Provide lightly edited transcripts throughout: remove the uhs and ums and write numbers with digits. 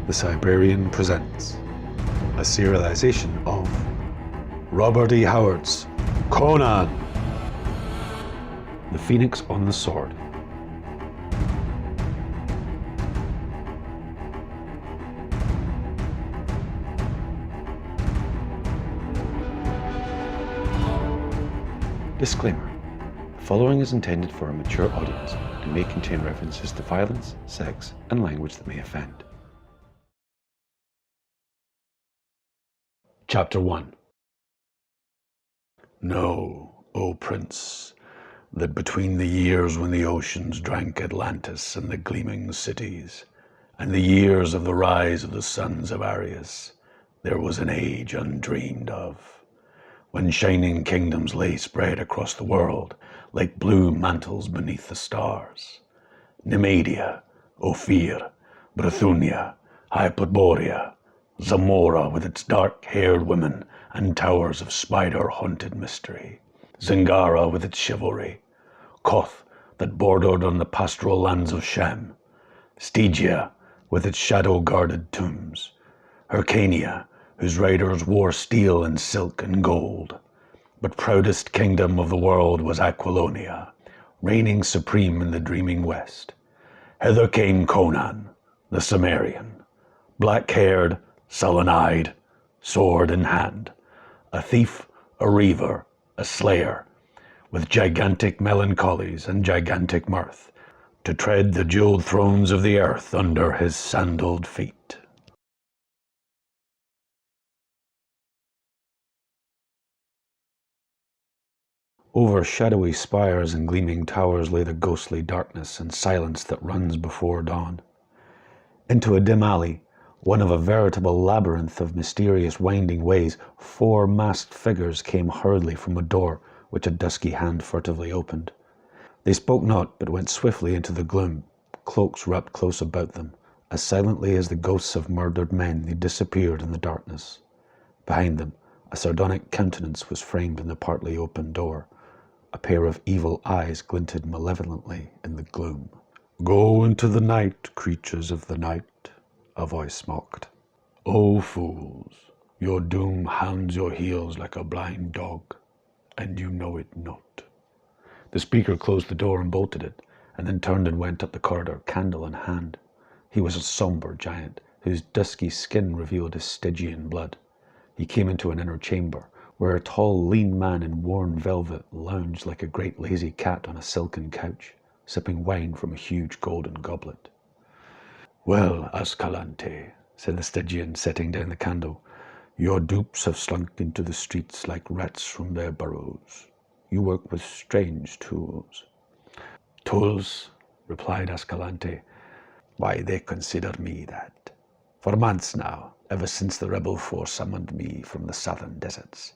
The Cybrarian presents a serialization of Robert E. Howard's Conan, The Phoenix on the Sword. Disclaimer. The following is intended for a mature audience and may contain references to violence, sex, and language that may offend. Chapter 1. Know, O Prince, that between the years when the oceans drank Atlantis and the gleaming cities, and the years of the rise of the sons of Arius, there was an age undreamed of, when shining kingdoms lay spread across the world like blue mantles beneath the stars. Nimedia, Ophir, Brithunia, Hyperborea, Zamora with its dark-haired women and towers of spider-haunted mystery, Zingara with its chivalry, Koth that bordered on the pastoral lands of Shem, Stygia with its shadow-guarded tombs, Hyrcania, whose riders wore steel and silk and gold. But proudest kingdom of the world was Aquilonia, reigning supreme in the dreaming west. Hither came Conan, the Cimmerian, black-haired, sullen-eyed, sword in hand, a thief, a reaver, a slayer, with gigantic melancholies and gigantic mirth, to tread the jeweled thrones of the earth under his sandaled feet. Over shadowy spires and gleaming towers lay the ghostly darkness and silence that runs before dawn. Into a dim alley, one of a veritable labyrinth of mysterious winding ways, 4 masked figures came hurriedly from a door which a dusky hand furtively opened. They spoke not, but went swiftly into the gloom, cloaks wrapped close about them. As silently as the ghosts of murdered men, they disappeared in the darkness. Behind them, a sardonic countenance was framed in the partly open door. A pair of evil eyes glinted malevolently in the gloom. "Go into the night, creatures of the night," a voice mocked. "O fools, your doom hounds your heels like a blind dog, and you know it not." The speaker closed the door and bolted it, and then turned and went up the corridor, candle in hand. He was a somber giant, whose dusky skin revealed his Stygian blood. He came into an inner chamber, where a tall, lean man in worn velvet lounged like a great lazy cat on a silken couch, sipping wine from a huge golden goblet. "Well, Ascalante," said the Stygian, setting down the candle, "your dupes have slunk into the streets like rats from their burrows. You work with strange tools." "Tools," replied Ascalante. "Why, they consider me that. For months now, ever since the rebel force summoned me from the southern deserts,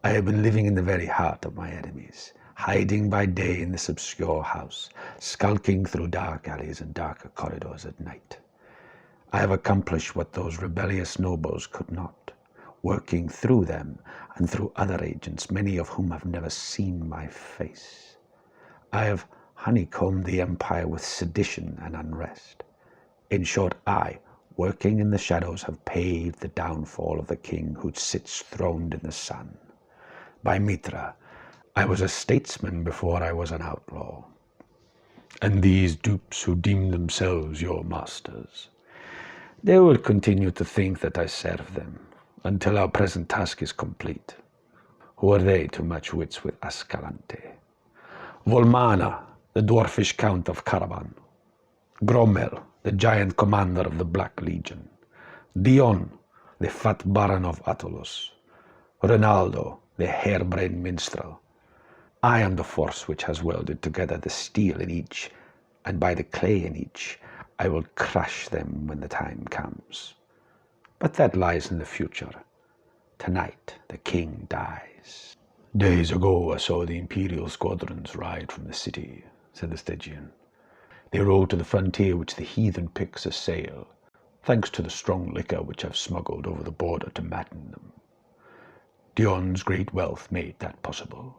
I have been living in the very heart of my enemies, hiding by day in this obscure house, skulking through dark alleys and darker corridors at night. I have accomplished what those rebellious nobles could not, working through them and through other agents, many of whom have never seen my face. I have honeycombed the empire with sedition and unrest. In short, I, working in the shadows, have paved the downfall of the king who sits throned in the sun. By Mitra, I was a statesman before I was an outlaw. And these dupes who deem themselves your masters, they will continue to think that I serve them until our present task is complete. Who are they to match wits with Ascalante? Volmana, the dwarfish count of Caravan. Grommel, the giant commander of the Black Legion. Dion, the fat baron of Atulus. Rinaldo, the harebrained minstrel. I am the force which has welded together the steel in each, and by the clay in each, I will crush them when the time comes. But that lies in the future. Tonight, the king dies." "Days ago, I saw the imperial squadrons ride from the city," said the Stygian. "They rode to the frontier which the heathen picks assail, thanks to the strong liquor which I've smuggled over the border to madden them. Dion's great wealth made that possible,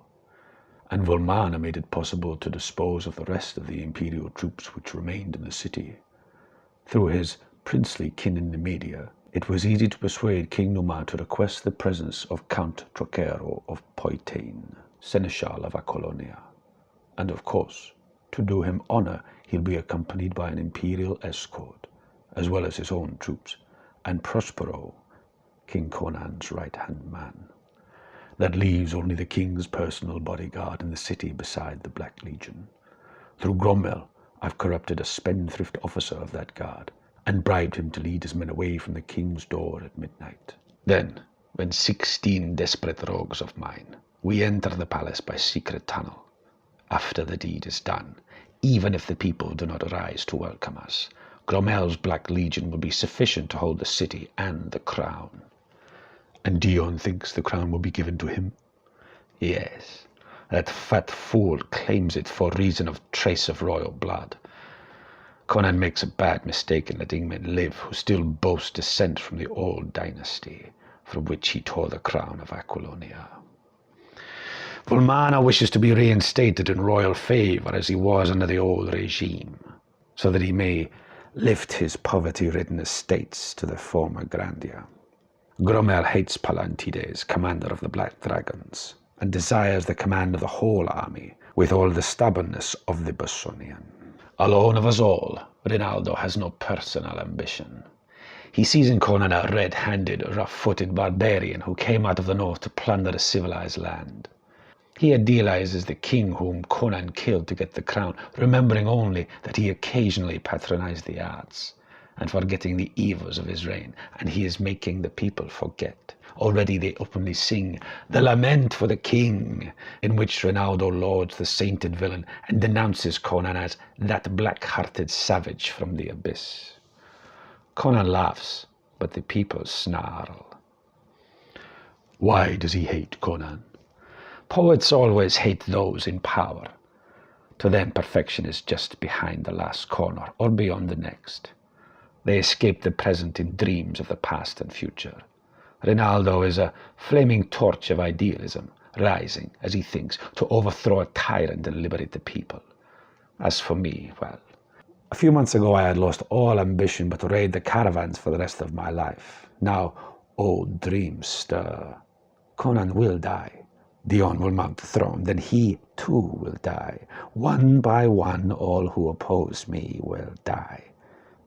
and Volmana made it possible to dispose of the rest of the imperial troops which remained in the city. Through his princely kin in the media, it was easy to persuade King Numan to request the presence of Count Trocero of Poitain, Seneschal of Aquilonia. And of course, to do him honor, he'll be accompanied by an imperial escort, as well as his own troops, and Prospero, King Conan's right-hand man. That leaves only the king's personal bodyguard in the city beside the Black Legion. Through Cromwell, I've corrupted a spendthrift officer of that guard, and bribed him to lead his men away from the king's door at midnight. Then, when 16 desperate rogues of mine, we enter the palace by secret tunnel. After the deed is done, even if the people do not rise to welcome us, Cromwell's Black Legion will be sufficient to hold the city and the crown. And Dion thinks the crown will be given to him? Yes, that fat fool claims it for reason of trace of royal blood. Conan makes a bad mistake in letting men live who still boast descent from the old dynasty, from which he tore the crown of Aquilonia. Volmana wishes to be reinstated in royal favor as he was under the old regime, so that he may lift his poverty-ridden estates to their former grandeur. Cromwell hates Palantides, commander of the Black Dragons, and desires the command of the whole army, with all the stubbornness of the Bossonian. Alone of us all, Rinaldo has no personal ambition. He sees in Conan a red-handed, rough-footed barbarian who came out of the north to plunder a civilized land. He idealizes the king whom Conan killed to get the crown, remembering only that he occasionally patronized the arts, and forgetting the evils of his reign, and he is making the people forget. Already they openly sing the Lament for the King, in which Rinaldo lauds the sainted villain and denounces Conan as that black-hearted savage from the abyss. Conan laughs, but the people snarl. Why does he hate Conan? Poets always hate those in power. To them, perfection is just behind the last corner or beyond the next. They escape the present in dreams of the past and future. Rinaldo is a flaming torch of idealism, rising, as he thinks, to overthrow a tyrant and liberate the people. As for me, well, a few months ago I had lost all ambition but to raid the caravans for the rest of my life. Now old dreams stir. Conan will die. Dion will mount the throne, then he too will die. One by one all who oppose me will die,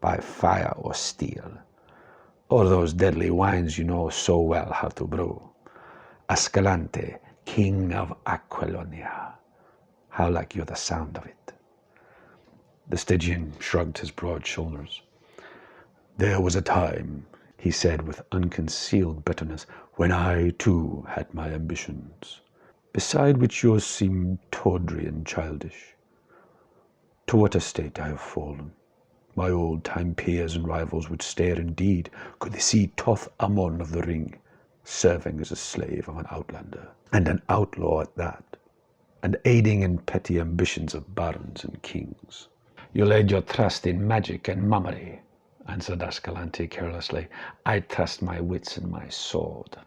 by fire or steel, or those deadly wines you know so well how to brew. Ascalante, king of Aquilonia. How like you the sound of it? The Stygian shrugged his broad shoulders. There was a time, he said with unconcealed bitterness, when I too had my ambitions, beside which yours seemed tawdry and childish. To what a state I have fallen! My old-time peers and rivals would stare indeed could they see Toth Amon of the Ring serving as a slave of an outlander, and an outlaw at that, and aiding in petty ambitions of barons and kings. You laid your trust in magic and mummery, answered Ascalante carelessly. I trust my wits and my sword.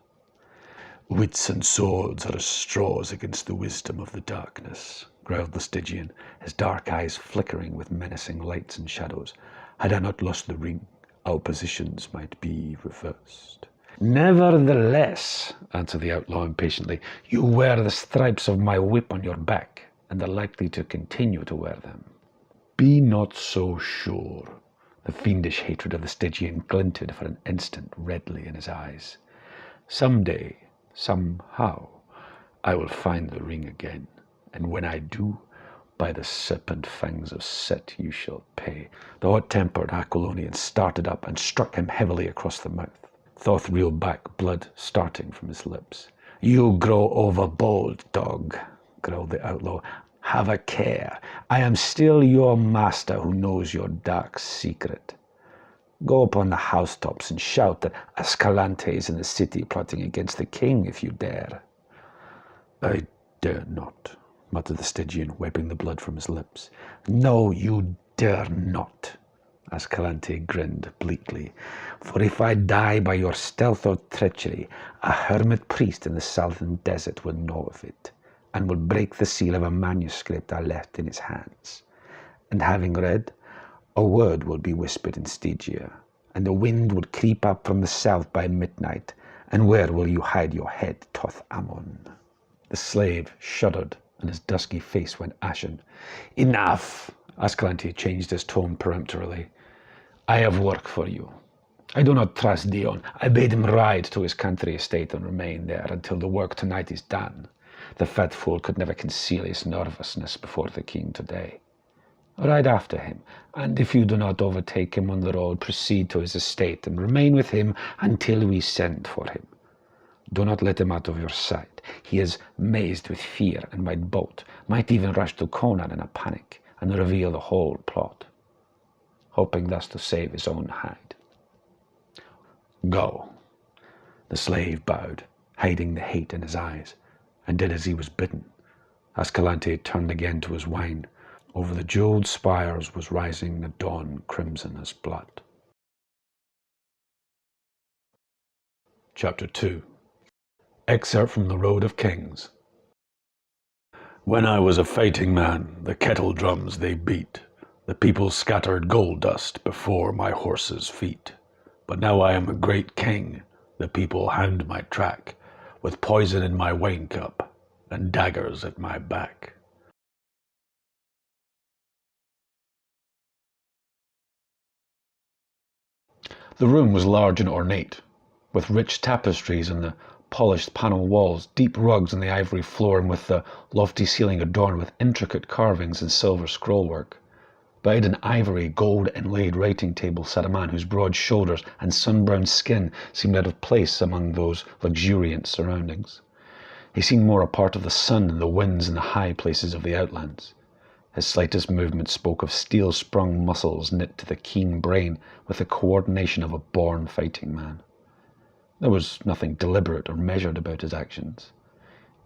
Wits and swords are as straws against the wisdom of the darkness, growled the Stygian, his dark eyes flickering with menacing lights and shadows. Had I not lost the ring, our positions might be reversed. Nevertheless, answered the outlaw impatiently, you wear the stripes of my whip on your back, and are likely to continue to wear them. Be not so sure. The fiendish hatred of the Stygian glinted for an instant redly in his eyes. Some day, somehow, I will find the ring again, and when I do, by the serpent fangs of Set you shall pay. The hot-tempered Aquilonian started up and struck him heavily across the mouth. Thoth reeled back, blood starting from his lips. You grow overbold, dog, growled the outlaw. Have a care. I am still your master who knows your dark secret. Go upon the housetops and shout that Ascalante is in the city plotting against the king if you dare. I dare not, muttered the Stygian, wiping the blood from his lips. No, you dare not, Ascalante grinned bleakly, for if I die by your stealth or treachery, a hermit priest in the southern desert will know of it, and will break the seal of a manuscript I left in his hands. And having read, a word will be whispered in Stygia, and the wind would creep up from the south by midnight. And where will you hide your head, Toth Ammon?" The slave shuddered, and his dusky face went ashen. "Enough!" Ascalante changed his tone peremptorily. "I have work for you. I do not trust Dion. I bade him ride to his country estate and remain there until the work tonight is done. The fat fool could never conceal his nervousness before the king today. Ride after him, and if you do not overtake him on the road, proceed to his estate and remain with him until we send for him. Do not let him out of your sight. He is mazed with fear and might even rush to Conan in a panic and reveal the whole plot, hoping thus to save his own hide. Go." The slave bowed, hiding the hate in his eyes, and did as he was bidden. Ascalante turned again to his wine. Over the jeweled spires was rising the dawn crimson as blood. Chapter 2. Excerpt from The Road of Kings. "When I was a fighting man, the kettle drums they beat. The people scattered gold dust before my horse's feet. But now I am a great king, the people hound my track, with poison in my wine cup and daggers at my back." The room was large and ornate, with rich tapestries on the polished panel walls, deep rugs on the ivory floor, and with the lofty ceiling adorned with intricate carvings and silver scrollwork. Beside an ivory, gold-inlaid writing table sat a man whose broad shoulders and sun-browned skin seemed out of place among those luxuriant surroundings. He seemed more a part of the sun and the winds and the high places of the outlands. His slightest movement spoke of steel-sprung muscles knit to the keen brain with the coordination of a born fighting man. There was nothing deliberate or measured about his actions.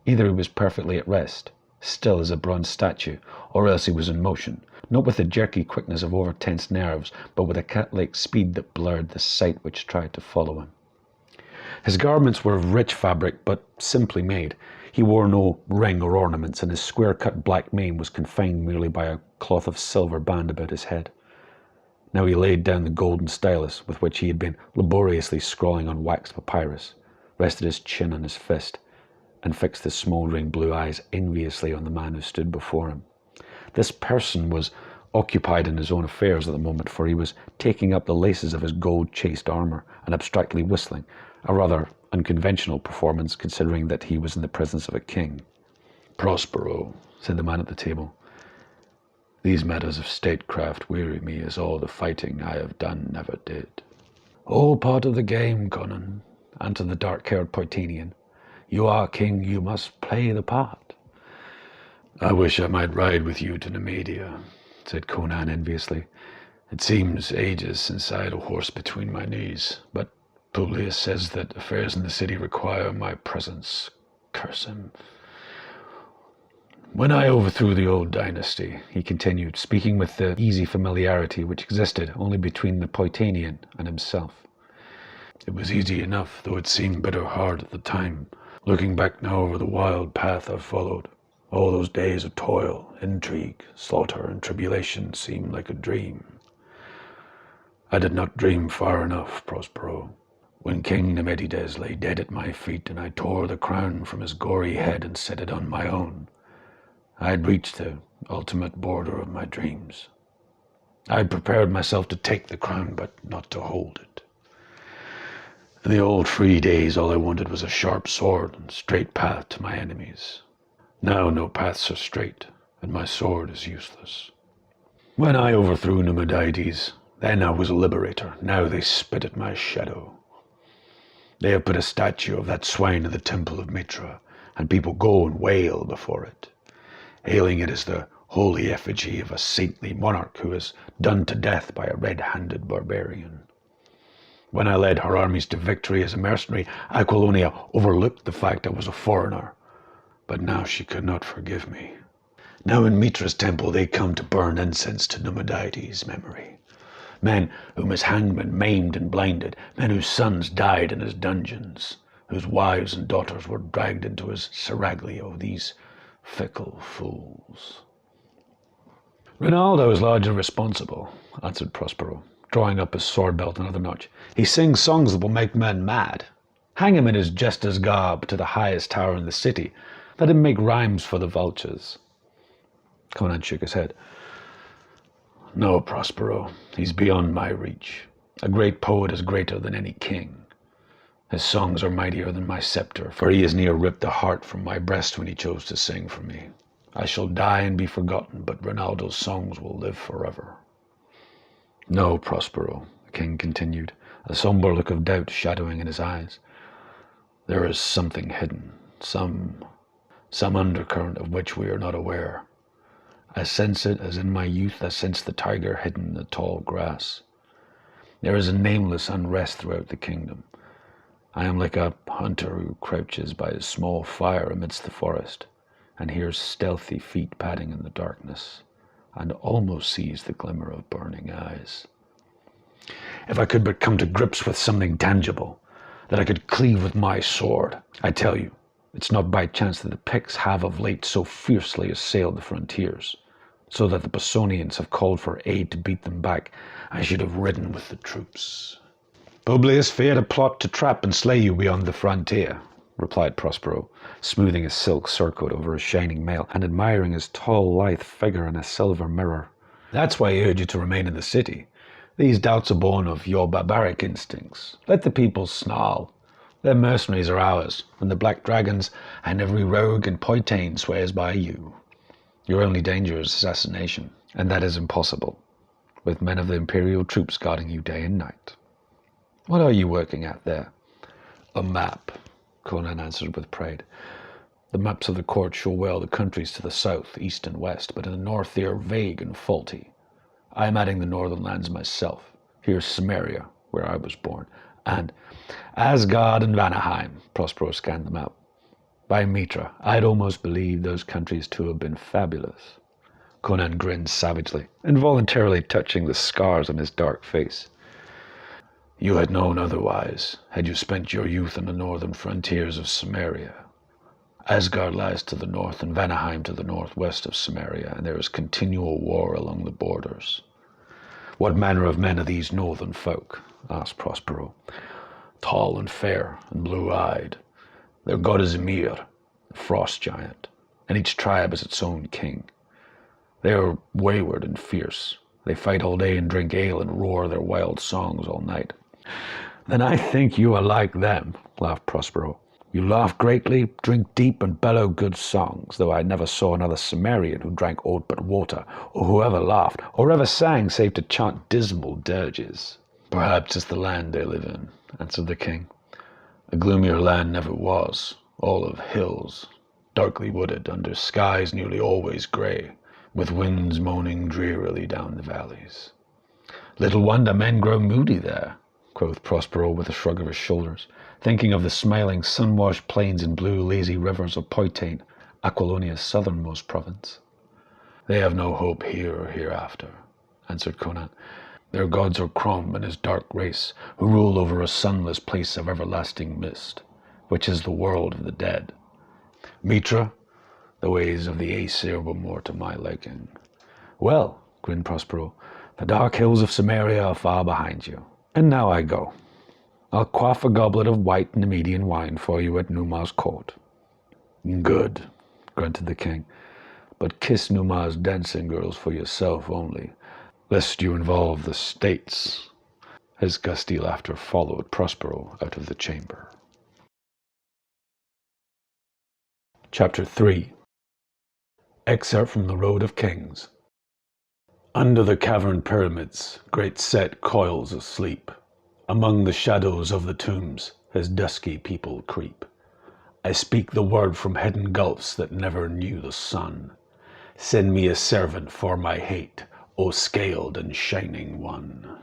Either he was perfectly at rest, still as a bronze statue, or else he was in motion, not with the jerky quickness of over-tense nerves, but with a cat-like speed that blurred the sight which tried to follow him. His garments were of rich fabric, but simply made. He wore no ring or ornaments, and his square-cut black mane was confined merely by a cloth of silver band about his head. Now he laid down the golden stylus with which he had been laboriously scrawling on waxed papyrus, rested his chin on his fist, and fixed his smouldering blue eyes enviously on the man who stood before him. This person was occupied in his own affairs at the moment, for he was taking up the laces of his gold-chased armor and abstractly whistling, a rather unconventional performance considering that he was in the presence of a king. "Prospero," said the man at the table, "these matters of statecraft weary me as all the fighting I have done never did." "All part of the game, Conan," answered the dark-haired Poitanian. "You are king, you must play the part." "I wish I might ride with you to Numidia," said Conan enviously. "It seems ages since I had a horse between my knees, but Publius says that affairs in the city require my presence. Curse him. When I overthrew the old dynasty," he continued, speaking with the easy familiarity which existed only between the Poitanian and himself, "it was easy enough, though it seemed bitter hard at the time. Looking back now over the wild path I've followed, all those days of toil, intrigue, slaughter, and tribulation seem like a dream. I did not dream far enough, Prospero. When King Nemedides lay dead at my feet and I tore the crown from his gory head and set it on my own, I had reached the ultimate border of my dreams. I had prepared myself to take the crown, but not to hold it. In the old free days, all I wanted was a sharp sword and straight path to my enemies. Now no paths are straight, and my sword is useless. When I overthrew Numidides, then I was a liberator. Now they spit at my shadow. They have put a statue of that swine in the temple of Mitra, and people go and wail before it, hailing it as the holy effigy of a saintly monarch who is done to death by a red-handed barbarian. When I led her armies to victory as a mercenary, Aquilonia overlooked the fact I was a foreigner, but now she could not forgive me. Now in Mitra's temple they come to burn incense to Numidides' memory. Men whom his hangman maimed and blinded, men whose sons died in his dungeons, whose wives and daughters were dragged into his seraglio, these fickle fools. "Rinaldo is largely responsible," answered Prospero. drawing up his sword belt another notch. "He sings songs that will make men mad. Hang him in his jester's garb to the highest tower in the city. Let him make rhymes for the vultures." Conan shook his head. "No, Prospero, he's beyond my reach. A great poet is greater than any king. His songs are mightier than my scepter, for he has near ripped the heart from my breast when he chose to sing for me. I shall die and be forgotten, but Ronaldo's songs will live forever." "No, Prospero," the king continued, a somber look of doubt shadowing in his eyes. "There is something hidden, some undercurrent of which we are not aware. I sense it as in my youth I sensed the tiger hidden in the tall grass. There is a nameless unrest throughout the kingdom. I am like a hunter who crouches by his small fire amidst the forest, and hears stealthy feet padding in the darkness, and almost sees the glimmer of burning eyes. If I could but come to grips with something tangible, that I could cleave with my sword. I tell you, it's not by chance that the Picts have of late so fiercely assailed the frontiers, so that the Bosonians have called for aid to beat them back. I should have ridden with the troops." "Publius feared a plot to trap and slay you beyond the frontier," replied Prospero, smoothing his silk surcoat over his shining mail and admiring his tall, lithe figure in a silver mirror. "That's why he urged you to remain in the city. These doubts are born of your barbaric instincts. Let the people snarl. Their mercenaries are ours, and the Black Dragons and every rogue and poitain swears by you. Your only danger is assassination, and that is impossible, with men of the Imperial troops guarding you day and night. What are you working at there?" "A map," Conan answered with pride. "The maps of the court show well the countries to the south, east, and west, but in the north they are vague and faulty. I am adding the northern lands myself. Here's Samaria, where I was born, and Asgard and Vanaheim." Prospero scanned the map. "By Mitra, I'd almost believe those countries to have been fabulous." Conan grinned savagely, involuntarily touching the scars on his dark face. "You had known otherwise, had you spent your youth on the northern frontiers of Samaria. Asgard lies to the north and Vanaheim to the northwest of Samaria, and there is continual war along the borders." "What manner of men are these northern folk?" asked Prospero. "Tall and fair and blue-eyed. Their god is Ymir, the frost giant, and each tribe has its own king. They are wayward and fierce. They fight all day and drink ale and roar their wild songs all night." "Then I think you are like them," laughed Prospero. "You laugh greatly, drink deep, and bellow good songs, though I never saw another Cybrarian who drank aught but water, or who ever laughed, or ever sang save to chant dismal dirges." "Perhaps it's the land they live in," answered the king. "A gloomier land never was, all of hills, darkly wooded, under skies nearly always grey, with winds moaning drearily down the valleys." "Little wonder men grow moody there," quoth Prospero with a shrug of his shoulders, thinking of the smiling sun-washed plains and blue lazy rivers of Poitain, Aquilonia's southernmost province. "They have no hope here or hereafter," answered Conan. "Their gods are Crom and his dark race, who rule over a sunless place of everlasting mist, which is the world of the dead. Mitra, the ways of the Aesir were more to my liking." "Well," grinned Prospero, "the dark hills of Samaria are far behind you, and now I go. I'll quaff a goblet of white Nemedian wine for you at Numa's court." "Good," grunted the king, "but kiss Numa's dancing girls for yourself only, lest you involve the states." His gusty laughter followed Prospero out of the chamber. Chapter 3. Excerpt from The Road of Kings. Under the cavern pyramids, great Set coils asleep. Among the shadows of the tombs, his dusky people creep. I speak the word from hidden gulfs that never knew the sun. Send me a servant for my hate, O scaled and shining one.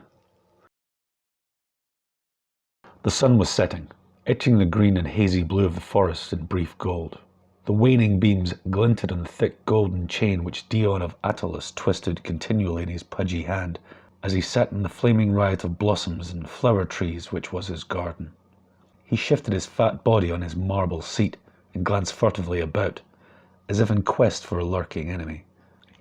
The sun was setting, etching the green and hazy blue of the forest in brief gold. The waning beams glinted on the thick golden chain which Dion of Attalus twisted continually in his pudgy hand, as he sat in the flaming riot of blossoms and flower trees which was his garden. He shifted his fat body on his marble seat and glanced furtively about, as if in quest for a lurking enemy.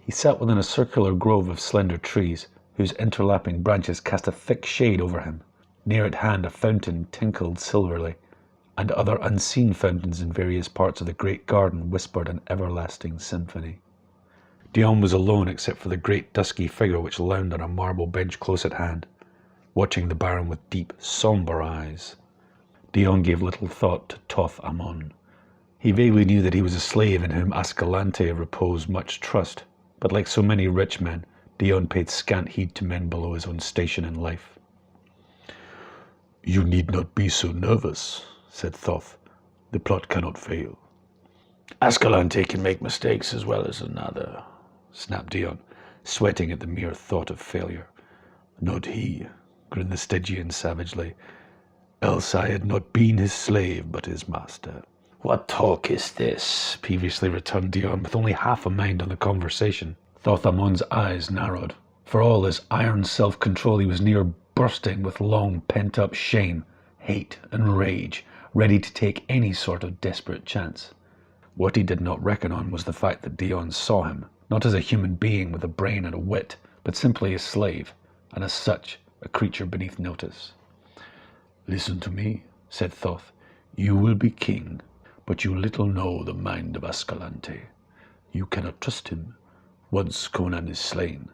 He sat within a circular grove of slender trees, whose interlapping branches cast a thick shade over him. Near at hand a fountain tinkled silverly, and other unseen fountains in various parts of the great garden whispered an everlasting symphony. Dion was alone except for the great dusky figure which lounged on a marble bench close at hand, watching the Baron with deep, sombre eyes. Dion gave little thought to Toth Amon. He vaguely knew that he was a slave in whom Ascalante reposed much trust, but like so many rich men, Dion paid scant heed to men below his own station in life. "You need not be so nervous," said Thoth. "The plot cannot fail." "Ascalante can make mistakes as well as another," snapped Dion, sweating at the mere thought of failure. "Not he," grinned the Stygian savagely. "Else I had not been his slave, but his master." "What talk is this?" peevishly returned Dion, with only half a mind on the conversation. Thoth Amon's eyes narrowed. For all his iron self-control, he was near bursting with long pent-up shame, hate, and rage, ready to take any sort of desperate chance. What he did not reckon on was the fact that Dion saw him, not as a human being with a brain and a wit, but simply a slave, and as such, a creature beneath notice. "Listen to me," said Thoth. "You will be king, but you little know the mind of Ascalante. You cannot trust him. Once Conan is slain,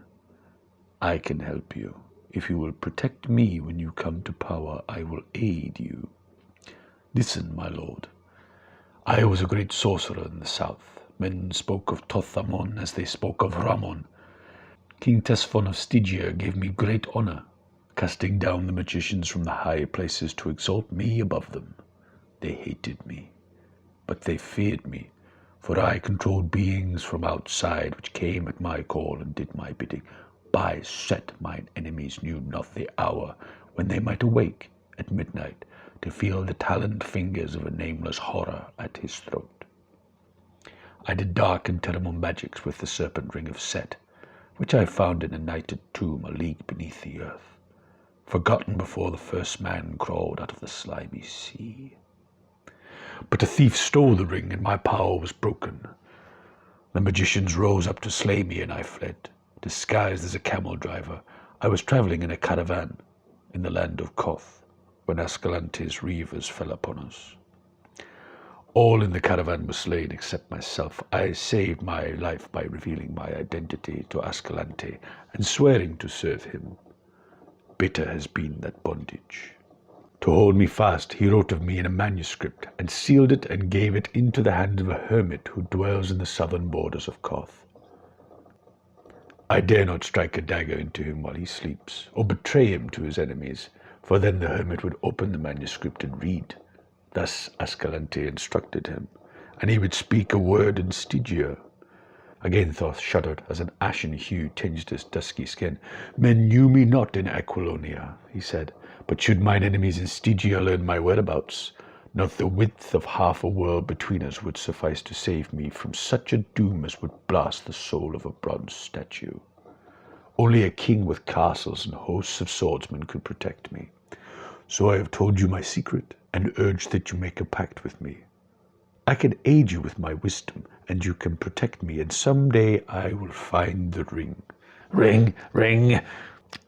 I can help you. If you will protect me when you come to power, I will aid you. Listen, my lord. I was a great sorcerer in the south. Men spoke of Toth Amon as they spoke of Ramon. King Tesphon of Stygia gave me great honor, casting down the magicians from the high places to exalt me above them. They hated me, but they feared me, for I controlled beings from outside which came at my call and did my bidding. By Set, mine enemies knew not the hour when they might awake at midnight to feel the taloned fingers of a nameless horror at his throat. I did dark and terrible magics with the serpent ring of Set, which I found in a nighted tomb a league beneath the earth, forgotten before the first man crawled out of the slimy sea. But a thief stole the ring, and my power was broken. The magicians rose up to slay me, and I fled. Disguised as a camel driver, I was traveling in a caravan in the land of Koth, when Ascalante's reavers fell upon us. All in the caravan were slain except myself. I saved my life by revealing my identity to Ascalante and swearing to serve him. Bitter has been that bondage. To hold me fast, he wrote of me in a manuscript and sealed it and gave it into the hands of a hermit who dwells in the southern borders of Koth. I dare not strike a dagger into him while he sleeps, or betray him to his enemies, for then the hermit would open the manuscript and read. Thus Ascalante instructed him, and he would speak a word in Stygia. Again Thoth shuddered as an ashen hue tinged his dusky skin. Men knew me not in Aquilonia, he said, but should mine enemies in Stygia learn my whereabouts, not the width of half a world between us would suffice to save me from such a doom as would blast the soul of a bronze statue. Only a king with castles and hosts of swordsmen could protect me. So I have told you my secret, and urged that you make a pact with me. I can aid you with my wisdom, and you can protect me, and someday I will find the ring. Ring!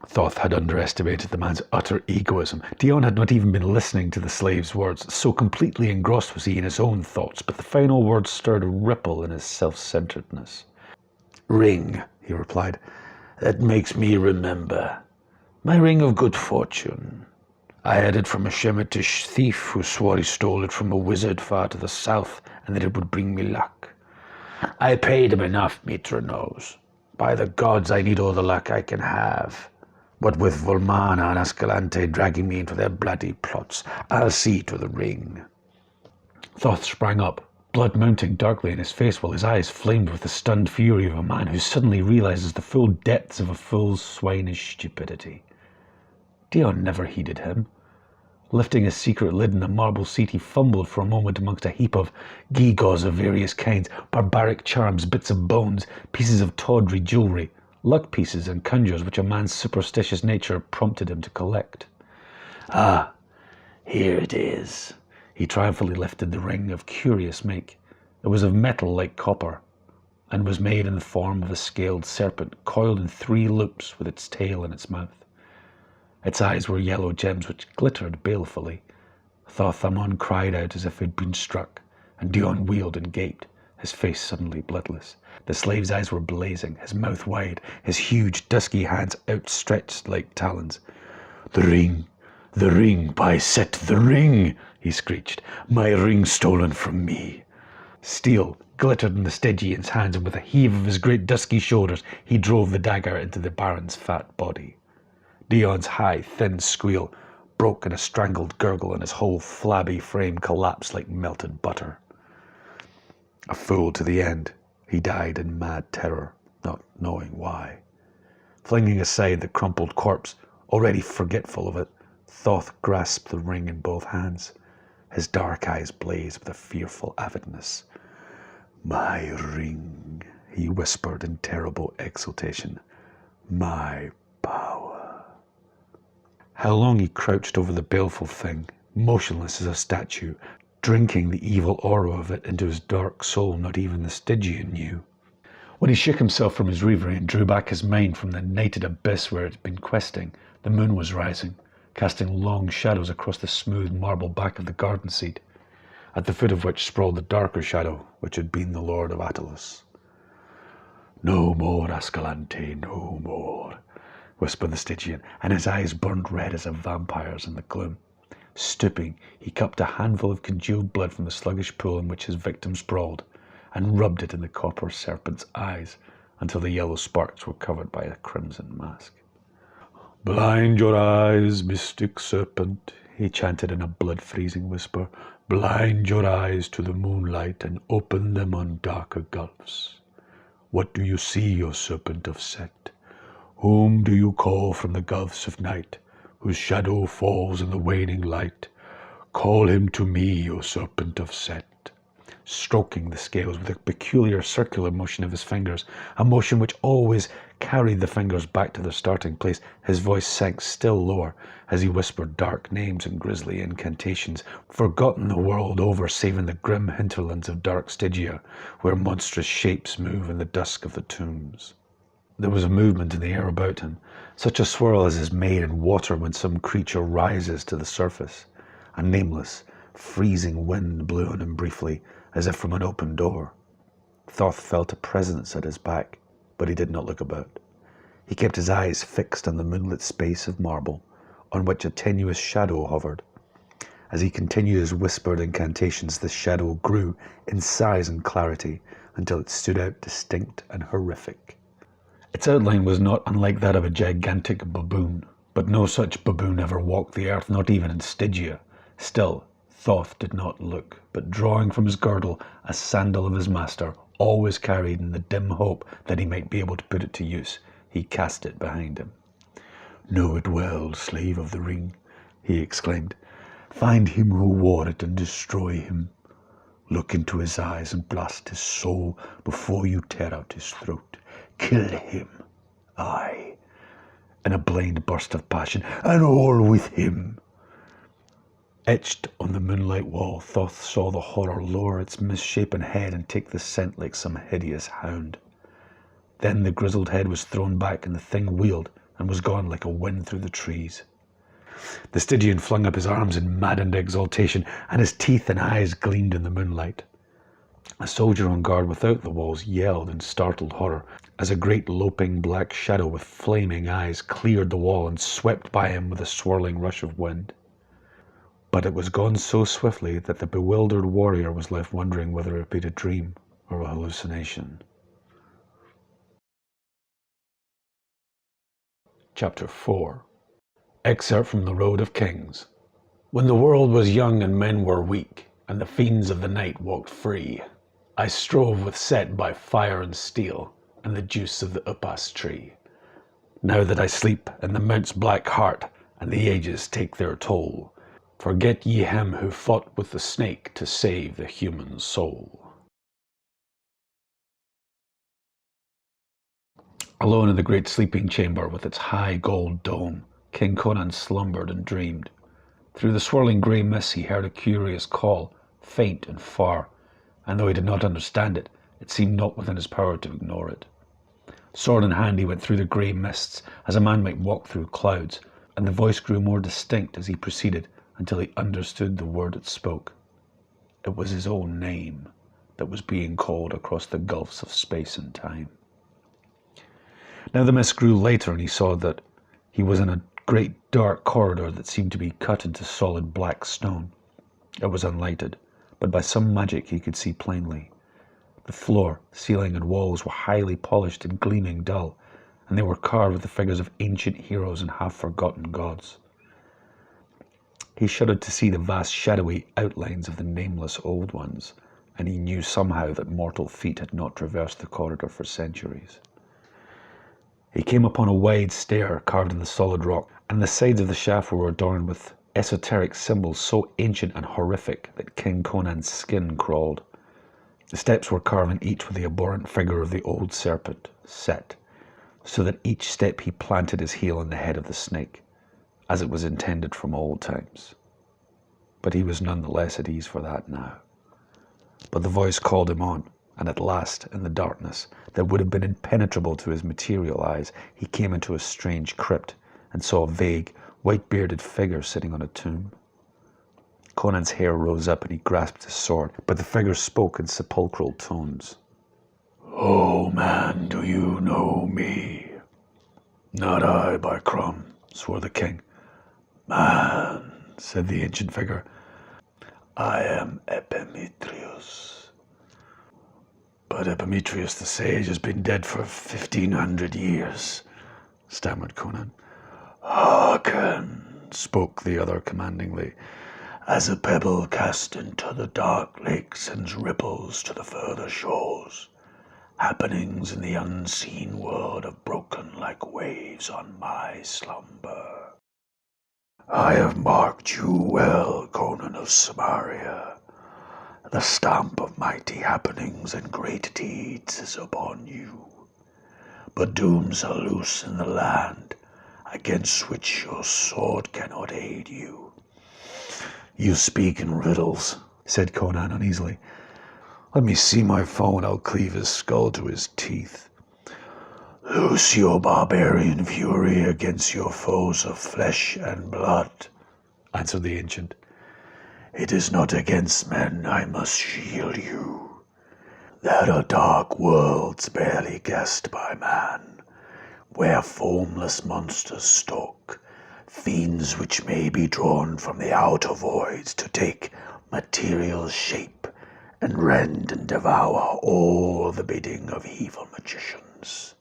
Thoth had underestimated the man's utter egoism. Dion had not even been listening to the slave's words, so completely engrossed was he in his own thoughts, but the final words stirred a ripple in his self-centeredness. "Ring," he replied. "That makes me remember. My ring of good fortune. I had it from a Shemitish thief who swore he stole it from a wizard far to the south and that it would bring me luck. I paid him enough, Mitra knows. By the gods, I need all the luck I can have. What with Volmana and Ascalante dragging me into their bloody plots, I'll see to the ring." Thoth sprang up, blood mounting darkly in his face while his eyes flamed with the stunned fury of a man who suddenly realizes the full depths of a fool's swinish stupidity. Dion never heeded him. Lifting a secret lid in the marble seat, he fumbled for a moment amongst a heap of gewgaws of various kinds, barbaric charms, bits of bones, pieces of tawdry jewelry, luck pieces and conjures which a man's superstitious nature prompted him to collect. "Ah, here it is." He triumphantly lifted the ring of curious make. It was of metal like copper, and was made in the form of a scaled serpent coiled in 3 loops with its tail in its mouth. Its eyes were yellow gems which glittered balefully. Thorthamon cried out as if he'd been struck, and Dion wheeled and gaped, his face suddenly bloodless. The slave's eyes were blazing, his mouth wide, his huge dusky hands outstretched like talons. The ring, by Set, the ring, he screeched. My ring stolen from me. Steel glittered in the Stygian's hands, and with a heave of his great dusky shoulders, he drove the dagger into the Baron's fat body. Dion's high, thin squeal broke in a strangled gurgle, and his whole flabby frame collapsed like melted butter. A fool to the end, he died in mad terror, not knowing why. Flinging aside the crumpled corpse, already forgetful of it, Thoth grasped the ring in both hands. His dark eyes blazed with a fearful avidness. My ring, he whispered in terrible exultation. My power. How long he crouched over the baleful thing, motionless as a statue, drinking the evil aura of it into his dark soul, not even the Stygian knew. When he shook himself from his reverie and drew back his mind from the nighted abyss where it had been questing, the moon was rising, casting long shadows across the smooth marble back of the garden seat, at the foot of which sprawled the darker shadow which had been the Lord of Attalus. No more, Ascalante, no more, whispered the Stygian, and his eyes burned red as a vampire's in the gloom. Stooping, he cupped a handful of congealed blood from the sluggish pool in which his victim sprawled, and rubbed it in the copper serpent's eyes until the yellow sparks were covered by a crimson mask. Blind your eyes, mystic serpent, he chanted in a blood-freezing whisper. Blind your eyes to the moonlight and open them on darker gulfs. What do you see, O serpent of Set? Whom do you call from the gulfs of night, whose shadow falls in the waning light? Call him to me, O serpent of Set. Stroking the scales with a peculiar circular motion of his fingers, a motion which always carried the fingers back to their starting place, his voice sank still lower as he whispered dark names and grisly incantations, forgotten the world over save in the grim hinterlands of dark Stygia, where monstrous shapes move in the dusk of the tombs. There was a movement in the air about him, such a swirl as is made in water when some creature rises to the surface. A nameless, freezing wind blew on him briefly, as if from an open door. Thoth felt a presence at his back, but he did not look about. He kept his eyes fixed on the moonlit space of marble, on which a tenuous shadow hovered. As he continued his whispered incantations, the shadow grew in size and clarity until it stood out distinct and horrific. Its outline was not unlike that of a gigantic baboon, but no such baboon ever walked the earth, not even in Stygia. Still, Thoth did not look, but drawing from his girdle a sandal of his master, always carried in the dim hope that he might be able to put it to use, he cast it behind him. Know it well, slave of the ring, he exclaimed. Find him who wore it and destroy him. Look into his eyes and blast his soul before you tear out his throat. Kill him, aye, in a blind burst of passion, and all with him. Etched on the moonlight wall, Thoth saw the horror lower its misshapen head and take the scent like some hideous hound. Then the grizzled head was thrown back and the thing wheeled and was gone like a wind through the trees. The Stygian flung up his arms in maddened exultation, and his teeth and eyes gleamed in the moonlight. A soldier on guard without the walls yelled in startled horror as a great loping black shadow with flaming eyes cleared the wall and swept by him with a swirling rush of wind. But it was gone so swiftly that the bewildered warrior was left wondering whether it be a dream or a hallucination. Chapter 4. Excerpt from The Road of Kings. When the world was young and men were weak, and the fiends of the night walked free, I strove with Set by fire and steel, and the juice of the upas tree. Now that I sleep in the mount's black heart, and the ages take their toll, forget ye him who fought with the snake to save the human soul. Alone in the great sleeping chamber with its high gold dome, King Conan slumbered and dreamed. Through the swirling grey mist he heard a curious call, faint and far, and though he did not understand it, It seemed not within his power to ignore it. Sword in hand, he went through the grey mists as a man might walk through clouds, and the voice grew more distinct as he proceeded until he understood the word it spoke. It was his own name that was being called across the gulfs of space and time. Now the mist grew lighter, and he saw that he was in a great dark corridor that seemed to be cut into solid black stone. It was unlighted, but by some magic he could see plainly. The floor, ceiling, and walls were highly polished and gleaming dull, and they were carved with the figures of ancient heroes and half-forgotten gods. He shuddered to see the vast shadowy outlines of the nameless old ones, and he knew somehow that mortal feet had not traversed the corridor for centuries. He came upon a wide stair carved in the solid rock, and the sides of the shaft were adorned with esoteric symbols so ancient and horrific that King Conan's skin crawled. The steps were carved each with the abhorrent figure of the old serpent, Set, so that each step he planted his heel on the head of the snake, as it was intended from old times. But he was none the less at ease for that now. But the voice called him on, and at last, in the darkness that would have been impenetrable to his material eyes, he came into a strange crypt and saw a vague, white-bearded figure sitting on a tomb. Conan's hair rose up and he grasped his sword, but the figure spoke in sepulchral tones. "Oh man, do you know me?" "Not I, by Crom," swore the king. "Man," said the ancient figure, "I am Epimetheus." "But Epimetheus the sage has been dead for 1,500 years, stammered Conan. "Hearken," spoke the other commandingly. "As a pebble cast into the dark lake sends ripples to the further shores, happenings in the unseen world have broken like waves on my slumber. I have marked you well, Conan of Cybrarian. The stamp of mighty happenings and great deeds is upon you. But dooms are loose in the land, against which your sword cannot aid you." "You speak in riddles," said Conan uneasily. "Let me see my foe and I'll cleave his skull to his teeth." "Loose your barbarian fury against your foes of flesh and blood," answered the ancient. "It is not against men I must shield you. There are dark worlds barely guessed by man, where formless monsters stalk, fiends which may be drawn from the outer voids to take material shape and rend and devour all the bidding of evil magicians.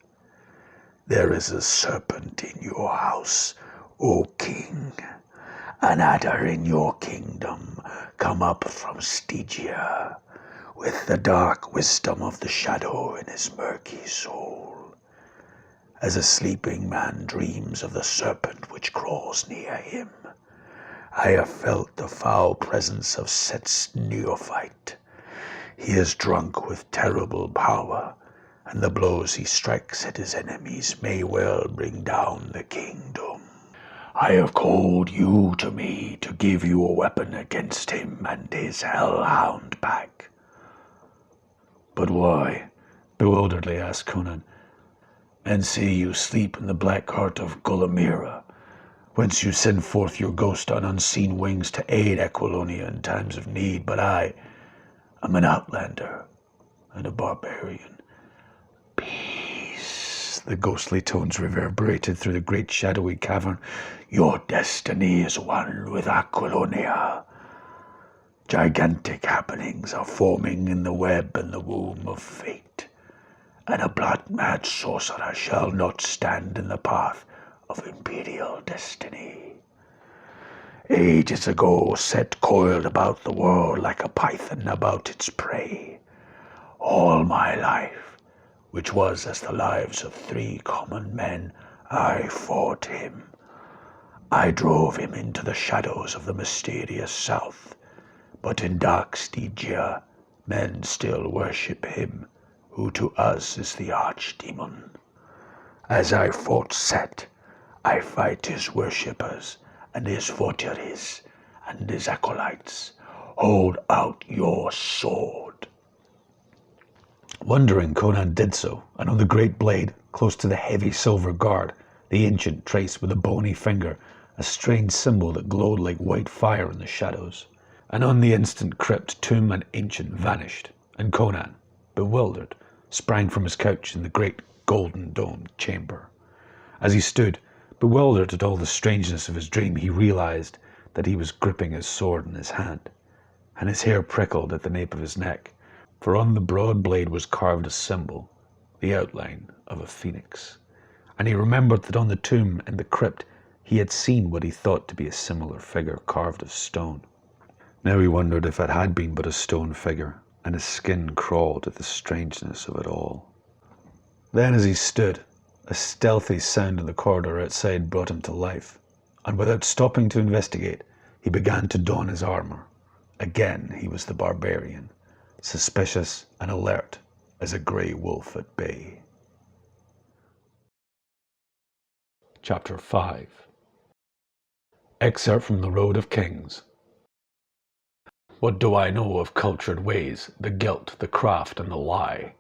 There is a serpent in your house, O king, an adder in your kingdom, come up from Stygia, with the dark wisdom of the shadow in his murky soul. As a sleeping man dreams of the serpent which crawls near him, I have felt the foul presence of Set's neophyte. He is drunk with terrible power, and the blows he strikes at his enemies may well bring down the kingdom. I have called you to me to give you a weapon against him and his hellhound pack." "But why?" bewilderedly asked Conan. "Men say you sleep in the black heart of Gulamira, whence you send forth your ghost on unseen wings to aid Aquilonia in times of need, but I am an outlander and a barbarian." "Peace," the ghostly tones reverberated through the great shadowy cavern. "Your destiny is one with Aquilonia. Gigantic happenings are forming in the web and the womb of fate, and a blood-mad sorcerer shall not stand in the path of imperial destiny. Ages ago, Set coiled about the world like a python about its prey. All my life, which was as the lives of 3 common men, I fought him. I drove him into the shadows of the mysterious south, but in dark Stygia, men still worship him, who to us is the archdemon. As I fought Set, I fight his worshippers and his votaries and his acolytes. Hold out your sword." Wondering, Conan did so, and on the great blade, close to the heavy silver guard, the ancient traced with a bony finger a strange symbol that glowed like white fire in the shadows. And on the instant crypt, tomb, and ancient vanished, and Conan, bewildered, sprang from his couch in the great golden domed chamber. As he stood, bewildered at all the strangeness of his dream, he realized that he was gripping his sword in his hand, and his hair prickled at the nape of his neck, for on the broad blade was carved a symbol, the outline of a phoenix. And he remembered that on the tomb and the crypt he had seen what he thought to be a similar figure carved of stone. Now he wondered if it had been but a stone figure, and his skin crawled at the strangeness of it all. Then as he stood, a stealthy sound in the corridor outside brought him to life, and without stopping to investigate, he began to don his armor. Again he was the barbarian, suspicious and alert as a grey wolf at bay. Chapter 5. Excerpt from The Road of Kings. What do I know of cultured ways, the guilt, the craft, and the lie?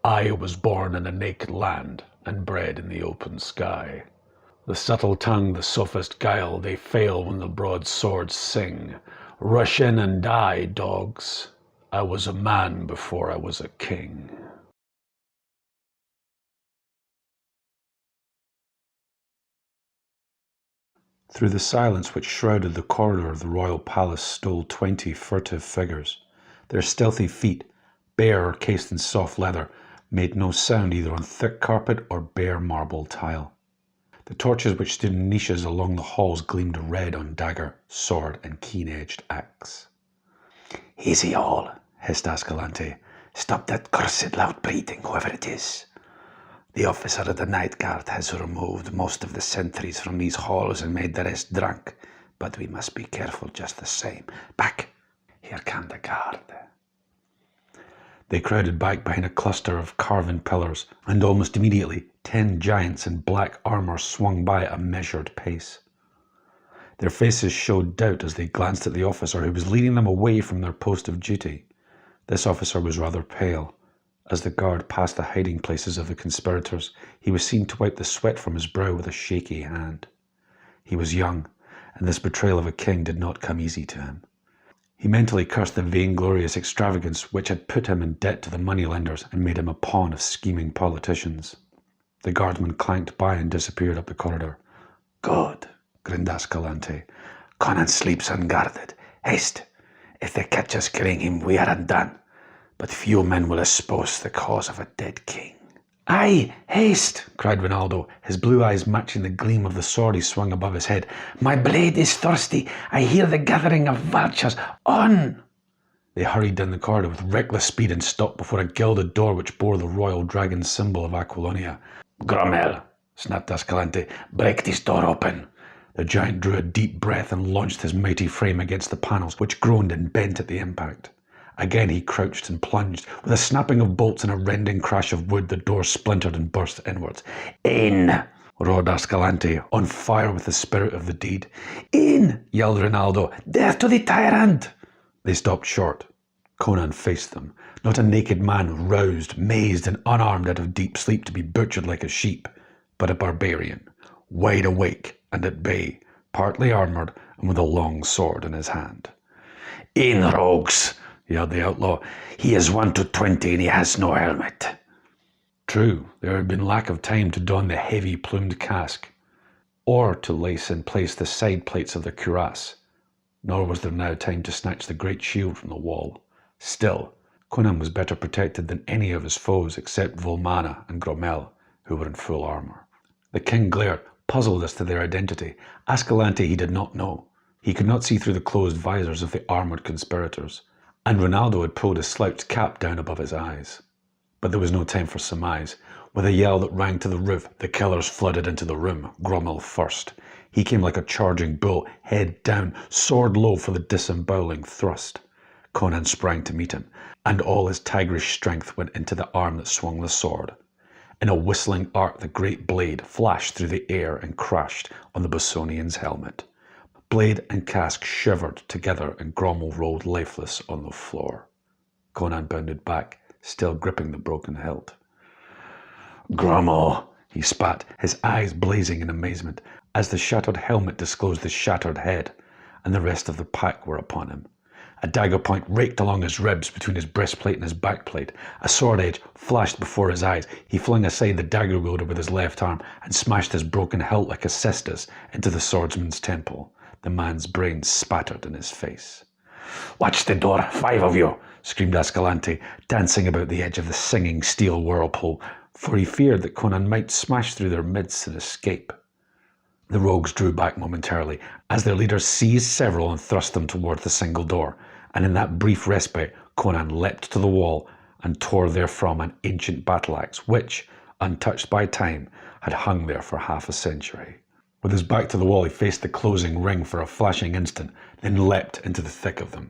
I was born in a naked land, and bred in the open sky. The subtle tongue, the sophist guile, they fail when the broad swords sing. Rush in and die, dogs. I was a man before I was a king. Through the silence which shrouded the corridor of the royal palace stole 20 furtive figures. Their stealthy feet, bare or cased in soft leather, made no sound either on thick carpet or bare marble tile. The torches which stood in niches along the halls gleamed red on dagger, sword, and keen-edged axe. "Easy all," hissed Ascalante. "Stop that cursed loud breathing, whoever it is. The officer of the night guard has removed most of the sentries from these halls and made the rest drunk, but we must be careful just the same. Back! Here come the guard." They crowded back behind a cluster of carven pillars, and almost immediately 10 giants in black armor swung by at a measured pace. Their faces showed doubt as they glanced at the officer who was leading them away from their post of duty. This officer was rather pale. As the guard passed the hiding places of the conspirators, he was seen to wipe the sweat from his brow with a shaky hand. He was young, and this betrayal of a king did not come easy to him. He mentally cursed the vainglorious extravagance which had put him in debt to the moneylenders and made him a pawn of scheming politicians. The guardsman clanked by and disappeared up the corridor. "Good," grinned Ascalante. "Conan sleeps unguarded. Haste! If they catch us killing him, we are undone. But few men will espouse the cause of a dead king." "Aye, haste!" cried Rinaldo, his blue eyes matching the gleam of the sword he swung above his head. "My blade is thirsty. I hear the gathering of vultures. On!" They hurried down the corridor with reckless speed and stopped before a gilded door which bore the royal dragon symbol of Aquilonia. "Gromel," snapped Ascalante, "break this door open." The giant drew a deep breath and launched his mighty frame against the panels, which groaned and bent at the impact. Again he crouched and plunged. With a snapping of bolts and a rending crash of wood, the door splintered and burst inwards. "In!" roared Ascalante, on fire with the spirit of the deed. "In!" yelled Rinaldo. "Death to the tyrant!" They stopped short. Conan faced them, not a naked man roused, mazed, and unarmed out of deep sleep to be butchered like a sheep, but a barbarian, wide awake and at bay, partly armoured and with a long sword in his hand. "In, rogues!" yelled the outlaw. "He is 1 to 20 and he has no helmet." True, there had been lack of time to don the heavy plumed casque, or to lace in place the side plates of the cuirass, nor was there now time to snatch the great shield from the wall. Still, Conan was better protected than any of his foes except Volmana and Gromel, who were in full armour. The king glared, puzzled as to their identity. Ascalante he did not know. He could not see through the closed visors of the armoured conspirators, and Rinaldo had pulled his slouched cap down above his eyes. But there was no time for surmise. With a yell that rang to the roof, the killers flooded into the room, Gromel first. He came like a charging bull, head down, sword low for the disemboweling thrust. Conan sprang to meet him, and all his tigerish strength went into the arm that swung the sword. In a whistling arc, the great blade flashed through the air and crashed on the Bosonian's helmet. Blade and casque shivered together and Gromel rolled lifeless on the floor. Conan bounded back, still gripping the broken hilt. "Grumble," he spat, his eyes blazing in amazement, as the shattered helmet disclosed the shattered head, and the rest of the pack were upon him. A dagger point raked along his ribs between his breastplate and his backplate. A sword edge flashed before his eyes. He flung aside the dagger wielder with his left arm and smashed his broken hilt like a cestus into the swordsman's temple. The man's brains spattered in his face. "Watch the door, 5 of you!" screamed Ascalante, dancing about the edge of the singing steel whirlpool, for he feared that Conan might smash through their midst and escape. The rogues drew back momentarily as their leader seized several and thrust them towards the single door, and in that brief respite Conan leapt to the wall and tore therefrom an ancient battle-axe which, untouched by time, had hung there for half a century. With his back to the wall he faced the closing ring for a flashing instant, then leapt into the thick of them.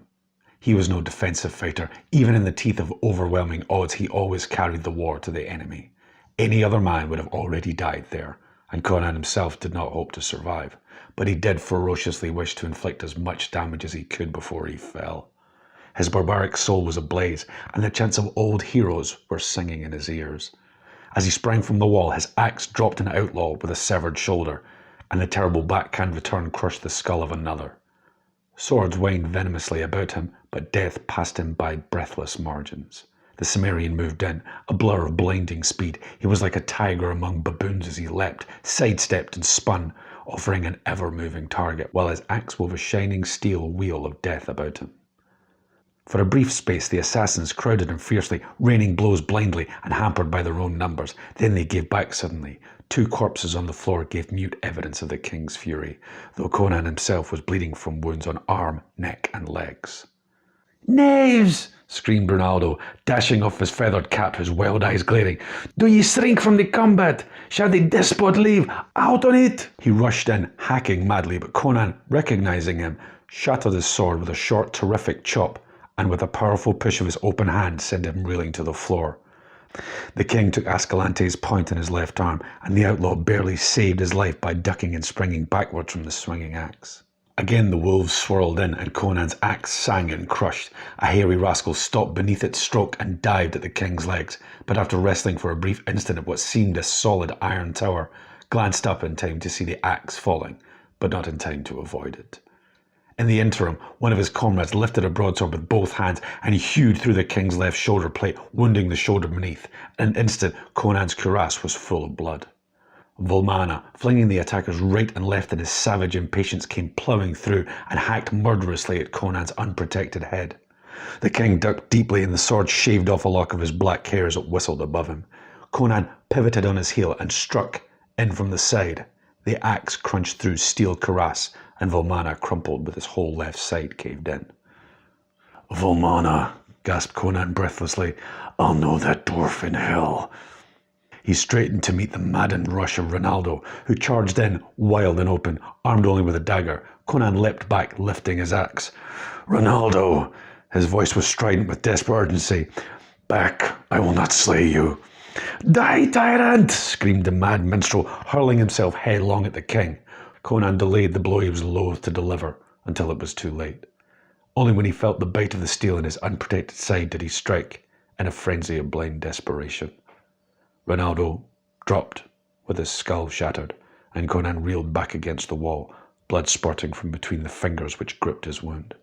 He was no defensive fighter. Even in the teeth of overwhelming odds he always carried the war to the enemy. Any other man would have already died there, and Conan himself did not hope to survive, but he did ferociously wish to inflict as much damage as he could before he fell. His barbaric soul was ablaze, and the chants of old heroes were singing in his ears. As he sprang from the wall, his axe dropped an outlaw with a severed shoulder, and the terrible backhand return crushed the skull of another. Swords whined venomously about him, but death passed him by breathless margins. The Cybrarian moved in, a blur of blinding speed. He was like a tiger among baboons as he leapt, sidestepped and spun, offering an ever-moving target, while his axe wove a shining steel wheel of death about him. For a brief space the assassins crowded him fiercely, raining blows blindly and hampered by their own numbers. Then they gave back suddenly. 2 corpses on the floor gave mute evidence of the king's fury, though Conan himself was bleeding from wounds on arm, neck and legs. "Knaves!" screamed Ronaldo, dashing off his feathered cap, his wild eyes glaring. "Do ye shrink from the combat? Shall the despot leave? Out on it!" He rushed in, hacking madly, but Conan, recognizing him, shattered his sword with a short, terrific chop, and with a powerful push of his open hand sent him reeling to the floor. The king took Ascalante's point in his left arm, and the outlaw barely saved his life by ducking and springing backwards from the swinging axe. Again the wolves swirled in, and Conan's axe sang and crushed. A hairy rascal stopped beneath its stroke and dived at the king's legs, but after wrestling for a brief instant at what seemed a solid iron tower, glanced up in time to see the axe falling, but not in time to avoid it. In the interim, one of his comrades lifted a broadsword with both hands and hewed through the king's left shoulder plate, wounding the shoulder beneath. In an instant, Conan's cuirass was full of blood. Volmana, flinging the attackers right and left in his savage impatience, came ploughing through and hacked murderously at Conan's unprotected head. The king ducked deeply and the sword shaved off a lock of his black hair as it whistled above him. Conan pivoted on his heel and struck in from the side. The axe crunched through steel cuirass, and Volmana crumpled with his whole left side caved in. "Volmana," gasped Conan breathlessly, "I'll know that dwarf in hell." He straightened to meet the maddened rush of Ronaldo, who charged in, wild and open, armed only with a dagger. Conan leapt back, lifting his axe. "Ronaldo!" His voice was strident with desperate urgency. "Back, I will not slay you." "Die, tyrant!" screamed the mad minstrel, hurling himself headlong at the king. Conan delayed the blow he was loath to deliver until it was too late. Only when he felt the bite of the steel in his unprotected side did he strike, in a frenzy of blind desperation. Ronaldo dropped with his skull shattered, and Conan reeled back against the wall, blood spurting from between the fingers which gripped his wound.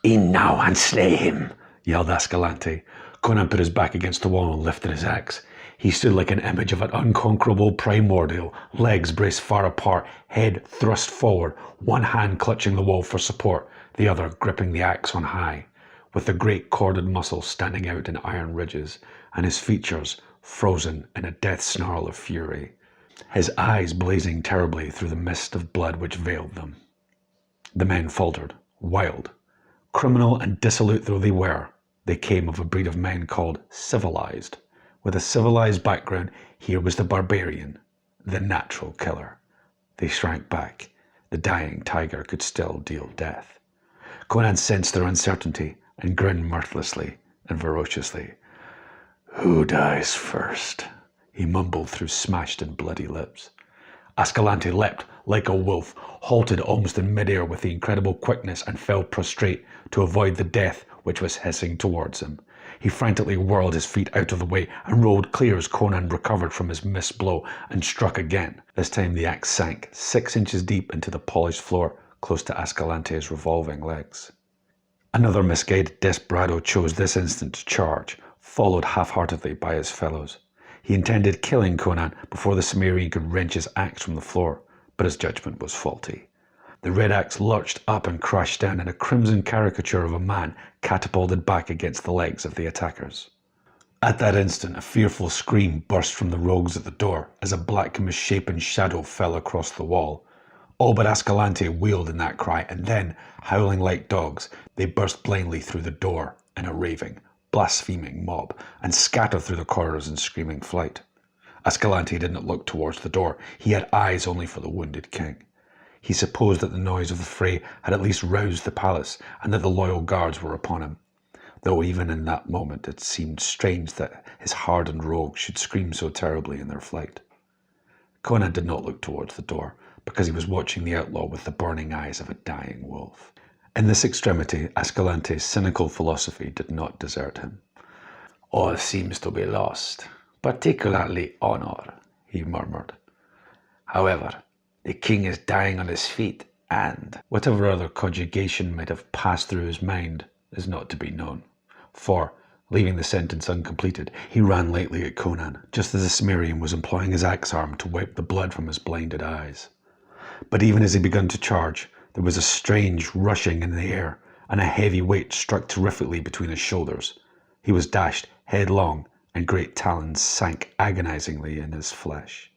"In now and slay him!" yelled Ascalante. Conan put his back against the wall and lifted his axe. He stood like an image of an unconquerable primordial, legs braced far apart, head thrust forward, one hand clutching the wall for support, the other gripping the axe on high, with the great corded muscles standing out in iron ridges, and his features frozen in a death snarl of fury, his eyes blazing terribly through the mist of blood which veiled them. The men faltered, wild. Criminal and dissolute though they were, they came of a breed of men called civilized. With a civilized background, here was the barbarian, the natural killer. They shrank back. The dying tiger could still deal death. Conan sensed their uncertainty and grinned mirthlessly and ferociously. "Who dies first?" he mumbled through smashed and bloody lips. Ascalante leapt like a wolf, halted almost in midair with the incredible quickness, and fell prostrate to avoid the death which was hissing towards him. He frantically whirled his feet out of the way and rolled clear as Conan recovered from his missed blow and struck again. This time the axe sank 6 inches deep into the polished floor close to Ascalante's revolving legs. Another misguided desperado chose this instant to charge, followed half-heartedly by his fellows. He intended killing Conan before the Cybrarian could wrench his axe from the floor, but his judgment was faulty. The red axe lurched up and crashed down, and a crimson caricature of a man catapulted back against the legs of the attackers. At that instant, a fearful scream burst from the rogues at the door as a black misshapen shadow fell across the wall. All but Ascalante wheeled in that cry, and then, howling like dogs, they burst blindly through the door in a raving, blaspheming mob, and scattered through the corridors in screaming flight. Ascalante did not look towards the door. He had eyes only for the wounded king. He supposed that the noise of the fray had at least roused the palace, and that the loyal guards were upon him, though even in that moment it seemed strange that his hardened rogues should scream so terribly in their flight. Conan did not look towards the door, because he was watching the outlaw with the burning eyes of a dying wolf. In this extremity, Ascalante's cynical philosophy did not desert him. "All seems to be lost, particularly honor," he murmured. "However, the king is dying on his feet, and..." Whatever other conjugation might have passed through his mind is not to be known, for, leaving the sentence uncompleted, he ran lightly at Conan, just as the Cybrarian was employing his axe arm to wipe the blood from his blinded eyes. But even as he began to charge, there was a strange rushing in the air, and a heavy weight struck terrifically between his shoulders. He was dashed headlong, and great talons sank agonizingly in his flesh.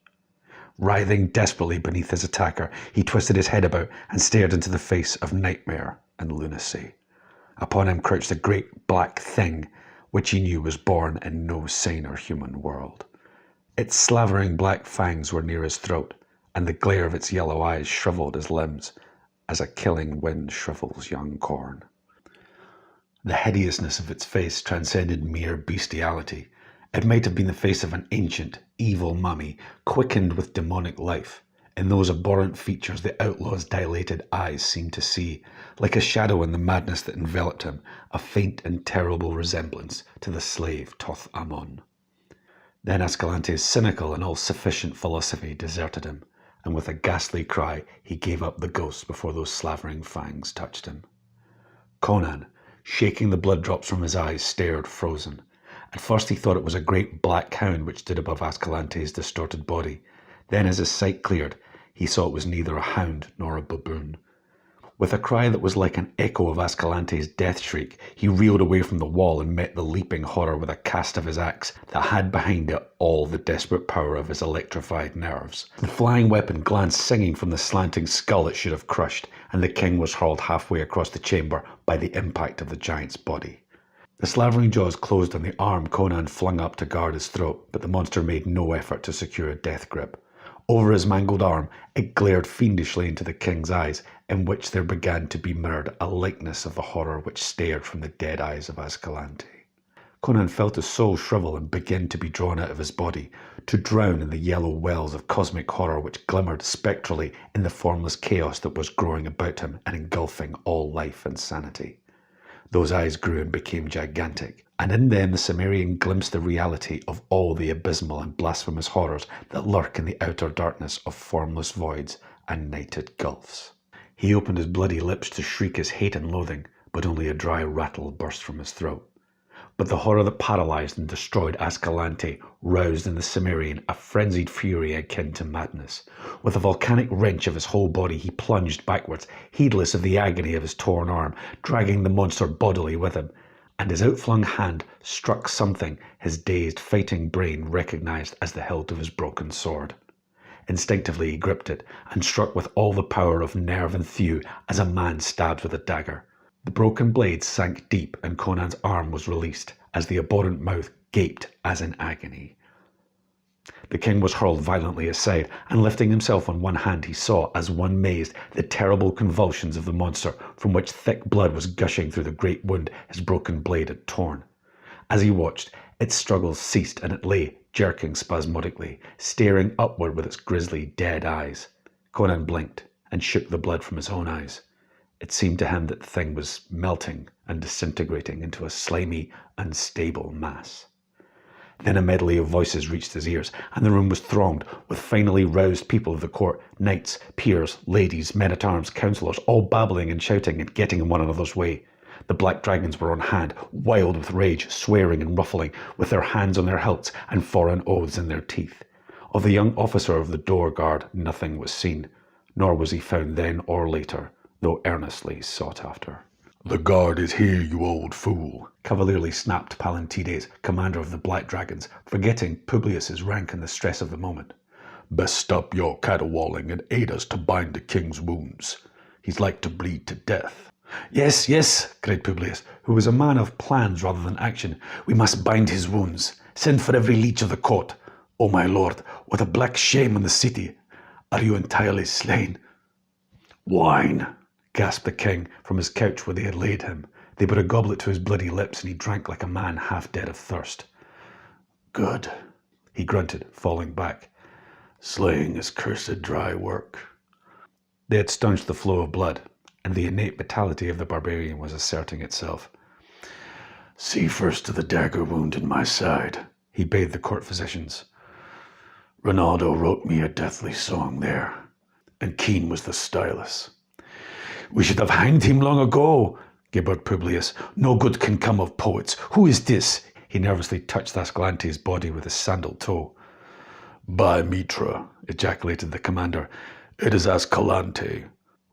Writhing desperately beneath his attacker, he twisted his head about and stared into the face of nightmare and lunacy. Upon him crouched a great black thing, which he knew was born in no saner human world. Its slavering black fangs were near his throat, and the glare of its yellow eyes shriveled his limbs, as a killing wind shrivels young corn. The hideousness of its face transcended mere bestiality. It might have been the face of an ancient, evil mummy, quickened with demonic life. In those abhorrent features the outlaw's dilated eyes seemed to see, like a shadow in the madness that enveloped him, a faint and terrible resemblance to the slave Toth Amon. Then Ascalante's cynical and all-sufficient philosophy deserted him, and with a ghastly cry he gave up the ghost before those slavering fangs touched him. Conan, shaking the blood drops from his eyes, stared frozen. At first he thought it was a great black hound which stood above Ascalante's distorted body. Then as his sight cleared, he saw it was neither a hound nor a baboon. With a cry that was like an echo of Ascalante's death shriek, he reeled away from the wall and met the leaping horror with a cast of his axe that had behind it all the desperate power of his electrified nerves. The flying weapon glanced singing from the slanting skull it should have crushed, and the king was hurled halfway across the chamber by the impact of the giant's body. The slavering jaws closed on the arm Conan flung up to guard his throat, but the monster made no effort to secure a death grip. Over his mangled arm, it glared fiendishly into the king's eyes, in which there began to be mirrored a likeness of the horror which stared from the dead eyes of Ascalante. Conan felt his soul shrivel and begin to be drawn out of his body, to drown in the yellow wells of cosmic horror which glimmered spectrally in the formless chaos that was growing about him and engulfing all life and sanity. Those eyes grew and became gigantic, and in them the Cybrarian glimpsed the reality of all the abysmal and blasphemous horrors that lurk in the outer darkness of formless voids and nighted gulfs. He opened his bloody lips to shriek his hate and loathing, but only a dry rattle burst from his throat. But the horror that paralyzed and destroyed Ascalante roused in the Cybrarian a frenzied fury akin to madness. With a volcanic wrench of his whole body, he plunged backwards, heedless of the agony of his torn arm, dragging the monster bodily with him, and his outflung hand struck something his dazed, fighting brain recognized as the hilt of his broken sword. Instinctively he gripped it, and struck with all the power of nerve and thew as a man stabs with a dagger. The broken blade sank deep, and Conan's arm was released, as the abhorrent mouth gaped as in agony. The king was hurled violently aside, and lifting himself on one hand he saw, as one mazed, the terrible convulsions of the monster, from which thick blood was gushing through the great wound his broken blade had torn. As he watched, its struggles ceased, and it lay, jerking spasmodically, staring upward with its grisly, dead eyes. Conan blinked, and shook the blood from his own eyes. It seemed to him that the thing was melting and disintegrating into a slimy, unstable mass. Then a medley of voices reached his ears, and the room was thronged with finely roused people of the court, knights, peers, ladies, men-at-arms, councillors, all babbling and shouting and getting in one another's way. The black dragons were on hand, wild with rage, swearing and ruffling, with their hands on their hilts and foreign oaths in their teeth. Of the young officer of the door guard nothing was seen, nor was he found then or later, though earnestly sought after. "The guard is here, you old fool," cavalierly snapped Pallantides, commander of the Black Dragons, forgetting Publius's rank in the stress of the moment. "Best stop your caterwauling and aid us to bind the king's wounds. He's like to bleed to death." Yes, yes, cried Publius, who was a man of plans rather than action. "We must bind his wounds. Send for every leech of the court. Oh, my lord, what a black shame on the city. Are you entirely slain?" "Wine," gasped the king from his couch where they had laid him. They put a goblet to his bloody lips, and he drank like a man half dead of thirst. "Good," he grunted, falling back. "Slaying is cursed dry work." They had staunched the flow of blood, and the innate vitality of the barbarian was asserting itself. "See first to the dagger wound in my side," he bade the court physicians. "Ronaldo wrote me a deathly song there, and keen was the stylus." "We should have hanged him long ago," gibbered Publius. "No good can come of poets. Who is this?" He nervously touched Ascalante's body with his sandaled toe. "By Mitra," ejaculated the commander, "it is Ascalante,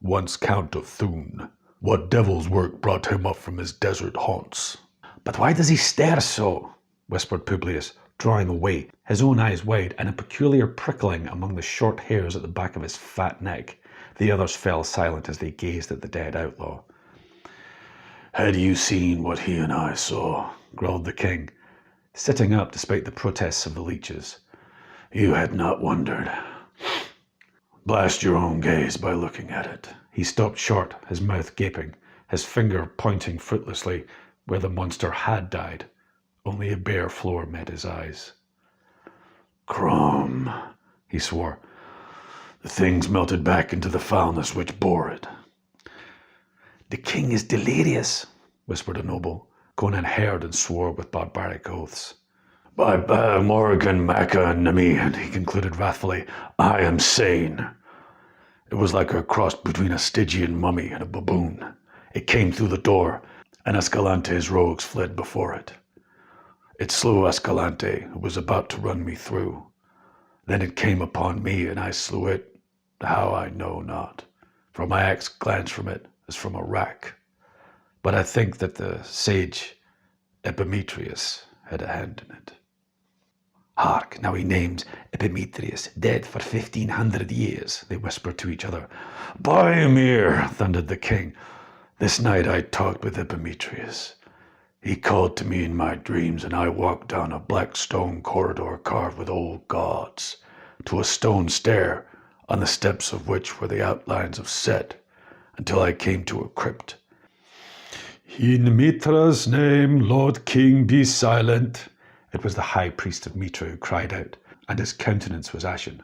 once Count of Thun. What devil's work brought him up from his desert haunts?" "But why does he stare so?" whispered Publius, drawing away, his own eyes wide, and a peculiar prickling among the short hairs at the back of his fat neck. The others fell silent as they gazed at the dead outlaw. "Had you seen what he and I saw," growled the king, sitting up despite the protests of the leeches, "you had not wondered. Blast your own gaze by looking at it." He stopped short, his mouth gaping, his finger pointing fruitlessly where the monster had died. Only a bare floor met his eyes. "Crom," he swore. "The thing's melted back into the foulness which bore it." "The king is delirious," whispered a noble. Conan heard and swore with barbaric oaths. "By Morrigan, Maca, and Nemi," he concluded wrathfully, "I am sane. It was like a cross between a Stygian mummy and a baboon. It came through the door, and Escalante's rogues fled before it. It slew Escalante, who was about to run me through. Then it came upon me, and I slew it, how I know not, for my axe glanced from it as from a rack. But I think that the sage Epimetheus had a hand in it." "Hark, now he names Epimetheus, dead for 1,500 years, they whispered to each other. "By Ymir," thundered the king, "this night I talked with Epimetheus. He called to me in my dreams, and I walked down a black stone corridor carved with old gods, to a stone stair, on the steps of which were the outlines of Set, until I came to a crypt. "In Mitra's name, Lord King, be silent." It was the high priest of Mitra who cried out, and his countenance was ashen.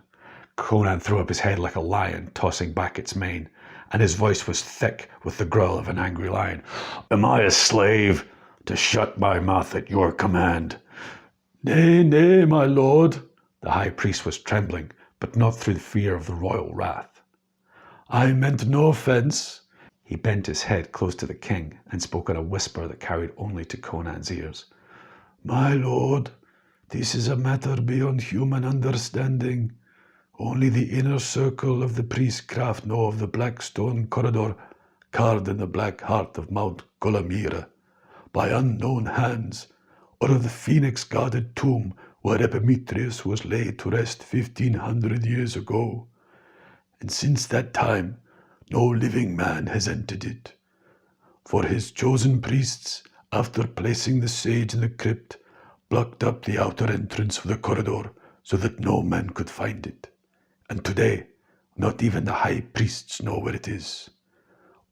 Conan threw up his head like a lion, tossing back its mane, and his voice was thick with the growl of an angry lion. "Am I a slave, to shut my mouth at your command?" "Nay, nay, my lord." The high priest was trembling, but not through the fear of the royal wrath. "I meant no offence." He bent his head close to the king and spoke in a whisper that carried only to Conan's ears. "My lord, this is a matter beyond human understanding. Only the inner circle of the priestcraft know of the black stone corridor carved in the black heart of Mount Golamira by unknown hands, or of the phoenix-guarded tomb where Epimetheus was laid to rest 1,500 years ago. And since that time, no living man has entered it. For his chosen priests, after placing the sage in the crypt, blocked up the outer entrance of the corridor so that no man could find it. And today, not even the high priests know where it is.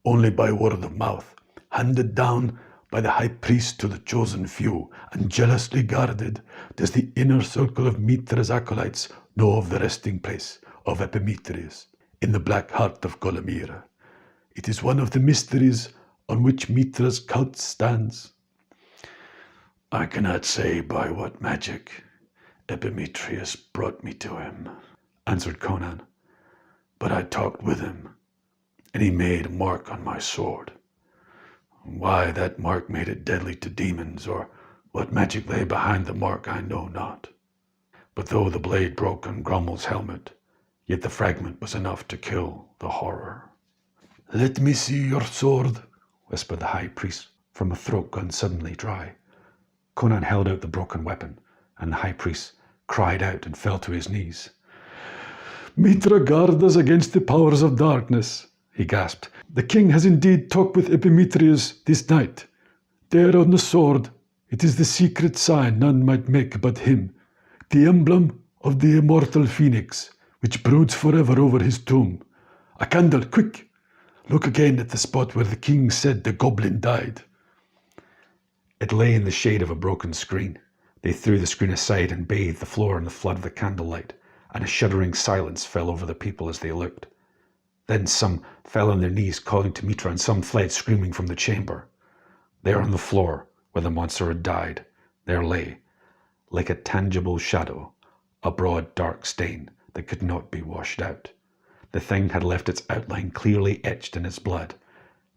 Only by word of mouth, handed down by the high priest to the chosen few, and jealously guarded, does the inner circle of Mitra's acolytes know of the resting place of Epimetheus in the black heart of Golamira. It is one of the mysteries on which Mitra's cult stands. I cannot say by what magic Epimetheus brought me to him, answered Conan, but I talked with him, and he made a mark on my sword. Why that mark made it deadly to demons, or what magic lay behind the mark, I know not. But though the blade broke on Grommel's helmet, yet the fragment was enough to kill the horror. Let me see your sword, whispered the high priest from a throat gone suddenly dry. Conan held out the broken weapon, and the high priest cried out and fell to his knees. Mitra guard us against the powers of darkness, he gasped. The king has indeed talked with Epimetheus this night. There on the sword, it is the secret sign none might make but him, the emblem of the immortal phoenix, which broods forever over his tomb. A candle, quick! Look again at the spot where the king said the goblin died. It lay in the shade of a broken screen. They threw the screen aside and bathed the floor in the flood of the candlelight, and a shuddering silence fell over the people as they looked. Then some fell on their knees calling to Mitra, and some fled screaming from the chamber. There on the floor, where the monster had died, there lay, like a tangible shadow, a broad dark stain that could not be washed out. The thing had left its outline clearly etched in its blood,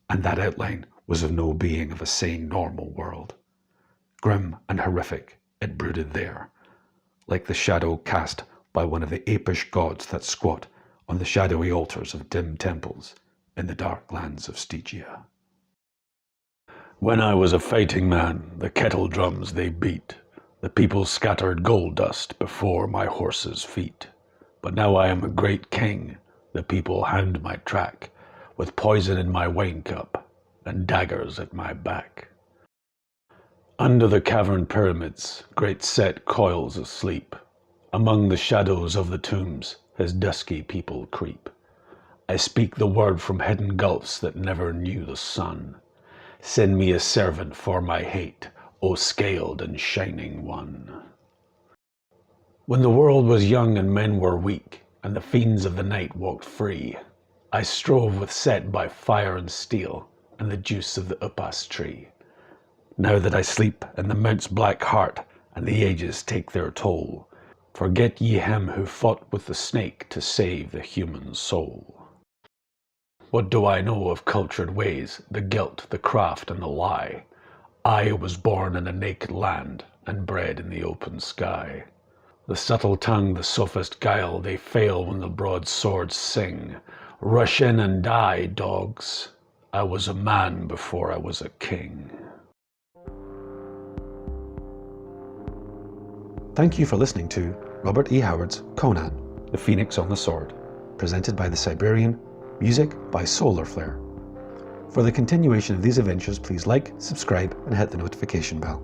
and that outline was of no being of a sane, normal world. Grim and horrific, it brooded there, like the shadow cast by one of the apish gods that squat on the shadowy altars of dim temples in the dark lands of Stygia. When I was a fighting man, the kettle drums they beat, the people scattered gold dust before my horse's feet. But now I am a great king, the people hound my track, with poison in my wine cup and daggers at my back. Under the cavern pyramids, great Set coils asleep. Among the shadows of the tombs, his dusky people creep. I speak the word from hidden gulfs that never knew the sun. Send me a servant for my hate, O scaled and shining one. When the world was young and men were weak, and the fiends of the night walked free, I strove with Set by fire and steel, and the juice of the upas tree. Now that I sleep in the mount's black heart, and the ages take their toll, forget ye him who fought with the snake to save the human soul. What do I know of cultured ways, the guilt, the craft, and the lie? I was born in a naked land, and bred in the open sky. The subtle tongue, the sophist guile, they fail when the broadswords sing. Rush in and die, dogs. I was a man before I was a king. Thank you for listening to Robert E. Howard's Conan, the Phoenix on the Sword, presented by the Cybrarian, music by Solar Flare. For the continuation of these adventures, please like, subscribe, and hit the notification bell.